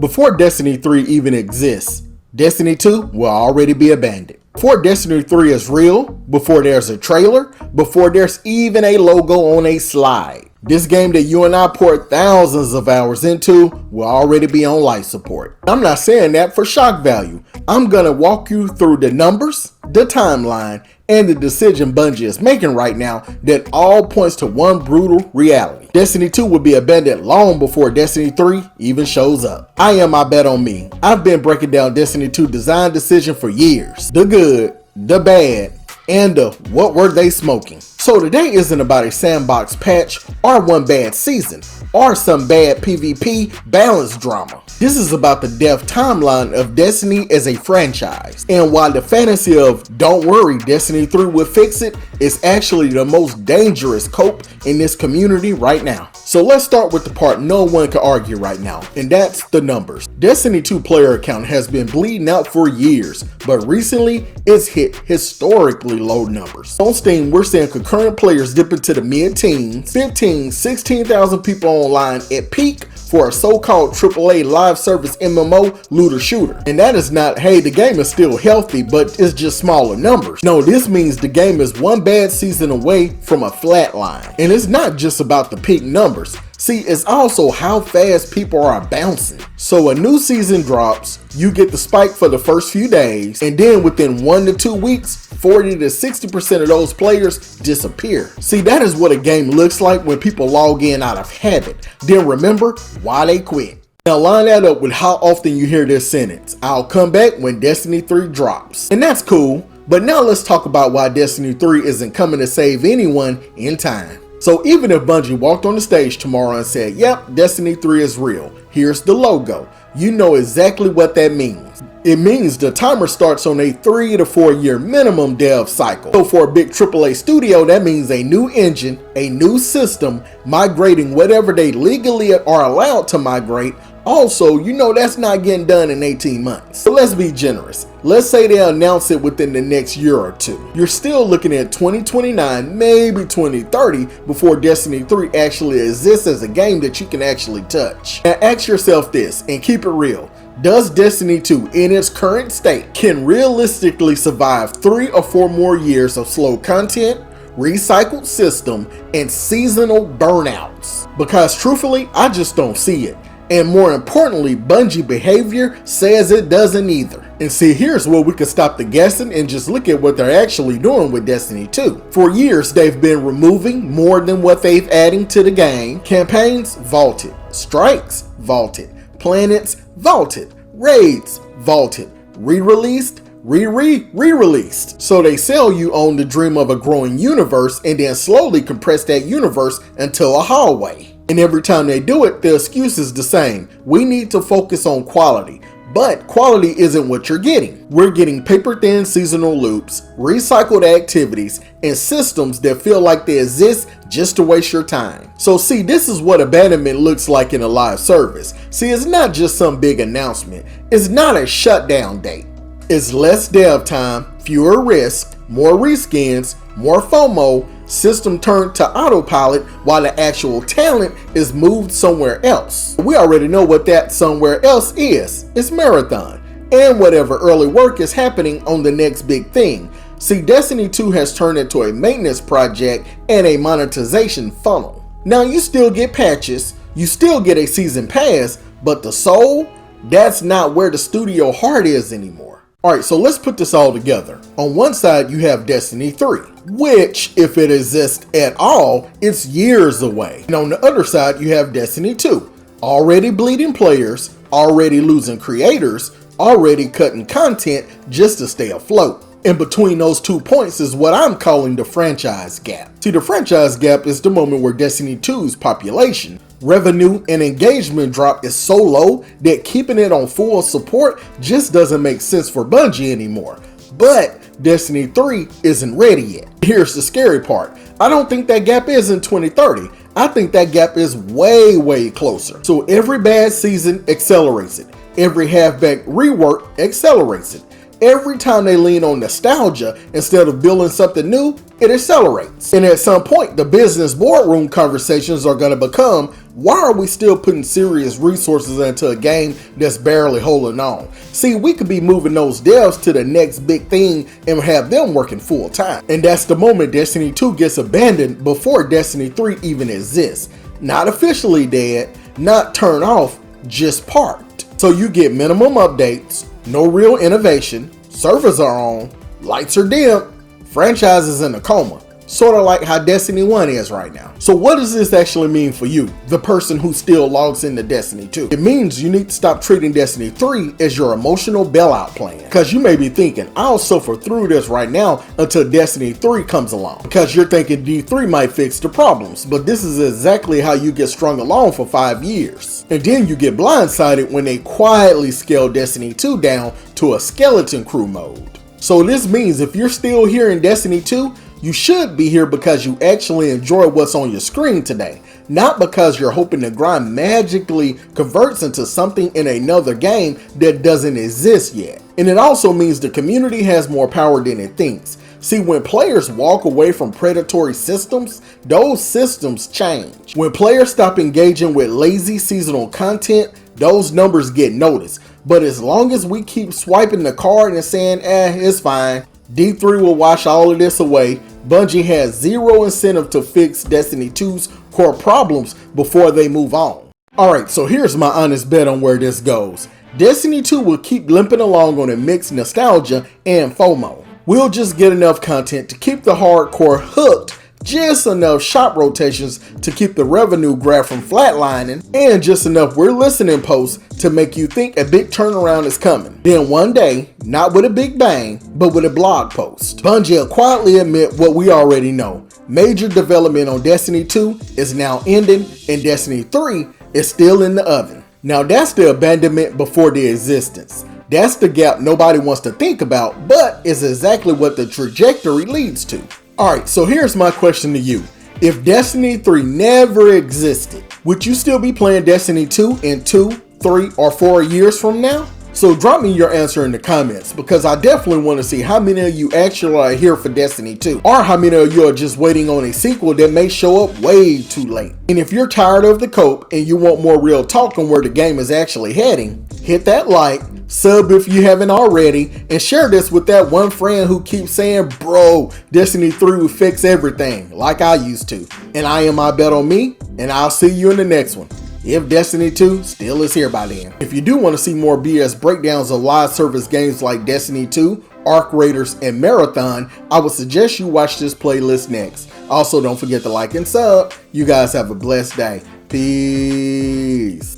Before Destiny 3 even exists, Destiny 2 will already be abandoned. Before Destiny 3 is real, before there's a trailer, before there's even a logo on a slide, this game that you and I poured thousands of hours into will already be on life support. I'm not saying that for shock value. I'm gonna walk you through the numbers, the timeline, and the decision Bungie is making right now that all points to one brutal reality. Destiny 2 will be abandoned long before Destiny 3 even shows up. I am Ibetonme. I've been breaking down Destiny 2 design decision for years. The good, the bad, and the what were they smoking. So today isn't about a sandbox patch or one bad season or some bad PvP balance drama. This is about the death timeline of Destiny as a franchise. And while the fantasy of don't worry, Destiny 3 will fix it is actually the most dangerous cope in this community right now. So let's start with the part no one can argue right now, and that's the numbers. Destiny 2 player count has been bleeding out for years, but recently it's hit historically low numbers. On Steam, we're seeing concurrent players dip into the mid-teens, 15, 16,000 people online at peak for a so-called AAA live service MMO looter shooter. And that is not, hey, the game is still healthy, but it's just smaller numbers. No, this means the game is one bad season away from a flat line. And it's not just about the peak numbers. See, it's also how fast people are bouncing. So a new season drops, you get the spike for the first few days, and then within 1 to 2 weeks, 40 to 60% of those players disappear. See, that is what a game looks like when people log in out of habit. Then remember why they quit. Now line that up with how often you hear this sentence: I'll come back when Destiny 3 drops. And that's cool, but now let's talk about why Destiny 3 isn't coming to save anyone in time. So even if Bungie walked on the stage tomorrow and said, yep, Destiny 3 is real, here's the logo, you know exactly what that means. It means the timer starts on a 3 to 4 year minimum dev cycle. So for a big AAA studio, that means a new engine, a new system, migrating whatever they legally are allowed to migrate. Also, you know that's not getting done in 18 months. So let's be generous. Let's say they announce it within the next year or two. You're still looking at 2029, maybe 2030 before Destiny 3 actually exists as a game that you can actually touch. Now ask yourself this and keep it real. Does Destiny 2 in its current state can realistically survive 3 or 4 more years of slow content, recycled system, and seasonal burnouts? Because truthfully, I just don't see it. And more importantly, Bungie behavior says it doesn't either. And see, here's where we can stop the guessing and just look at what they're actually doing with Destiny 2. For years, they've been removing more than what they've adding to the game. Campaigns, vaulted. Strikes, vaulted. Planets, vaulted. Raids, vaulted. Re-released, re-released. So they sell you on the dream of a growing universe and then slowly compress that universe into a hallway. And every time they do it, the excuse is the same. We need to focus on quality. But quality isn't what you're getting. We're getting paper-thin seasonal loops, recycled activities, and systems that feel like they exist just to waste your time. So see, this is what abandonment looks like in a live service. See, it's not just some big announcement. It's not a shutdown date. It's less dev time, fewer risks, more reskins, more FOMO, system turned to autopilot while the actual talent is moved somewhere else. We already know what that somewhere else is. It's Marathon, and whatever early work is happening on the next big thing. See, Destiny 2 has turned into a maintenance project and a monetization funnel. Now you still get patches, you still get a season pass, but the soul, that's not where the studio heart is anymore. Alright, so let's put this all together. On one side, you have Destiny 3, which, if it exists at all, it's years away. And on the other side, you have Destiny 2, already bleeding players, already losing creators, already cutting content just to stay afloat. And between those 2 points is what I'm calling the franchise gap. See, the franchise gap is the moment where Destiny 2's population, revenue, and engagement drop is so low that keeping it on full support just doesn't make sense for Bungie anymore. But Destiny 3 isn't ready yet. Here's the scary part. I don't think that gap is in 2030. I think that gap is way closer. So every bad season accelerates it. Every halfback rework accelerates it. Every time they lean on nostalgia instead of building something new, it accelerates. And at some point, the business boardroom conversations are going to become, why are we still putting serious resources into a game that's barely holding on? See, we could be moving those devs to the next big thing and have them working full time. And that's the moment Destiny 2 gets abandoned before Destiny 3 even exists. Not officially dead, not turned off, just parked. So you get minimum updates, no real innovation, servers are on, lights are dim, franchise is in a coma. Sort of like how Destiny 1 is right now. So what does this actually mean for you, the person who still logs into Destiny 2? It means you need to stop treating Destiny 3 as your emotional bailout plan. Because you may be thinking, I'll suffer through this right now until Destiny 3 comes along. Because you're thinking D3 might fix the problems, but this is exactly how you get strung along for 5 years. And then you get blindsided when they quietly scale Destiny 2 down to a skeleton crew mode. So this means if you're still here in Destiny 2, you should be here because you actually enjoy what's on your screen today, not because you're hoping the grind magically converts into something in another game that doesn't exist yet. And it also means the community has more power than it thinks. See, when players walk away from predatory systems, those systems change. When players stop engaging with lazy seasonal content, those numbers get noticed. But as long as we keep swiping the card and saying, it's fine, D3 will wash all of this away, Bungie has zero incentive to fix Destiny 2's core problems before they move on. Alright, so here's my honest bet on where this goes. Destiny 2 will keep limping along on a mixed nostalgia and FOMO. We'll just get enough content to keep the hardcore hooked, just enough shop rotations to keep the revenue graph from flatlining, and just enough we're listening posts to make you think a big turnaround is coming. Then one day, not with a big bang, but with a blog post, Bungie will quietly admit what we already know. Major development on Destiny 2 is now ending and Destiny 3 is still in the oven. Now that's the abandonment before the existence. That's the gap nobody wants to think about, but is exactly what the trajectory leads to. Alright, so here's my question to you. If Destiny 3 never existed, would you still be playing Destiny 2 in 2, 3, or 4 years from now? So drop me your answer in the comments, because I definitely want to see how many of you actually are here for Destiny 2, or how many of you are just waiting on a sequel that may show up way too late. And if you're tired of the cope and you want more real talk on where the game is actually heading, hit that like, sub if you haven't already, and share this with that one friend who keeps saying, bro, Destiny 3 will fix everything, like I used to. And I am Ibetonme, and I'll see you in the next one, if Destiny 2 still is here by then. If you do want to see more BS breakdowns of live service games like Destiny 2, Arc Raiders, and Marathon, I would suggest you watch this playlist next. Also, don't forget to like and sub. You guys have a blessed day. Peace.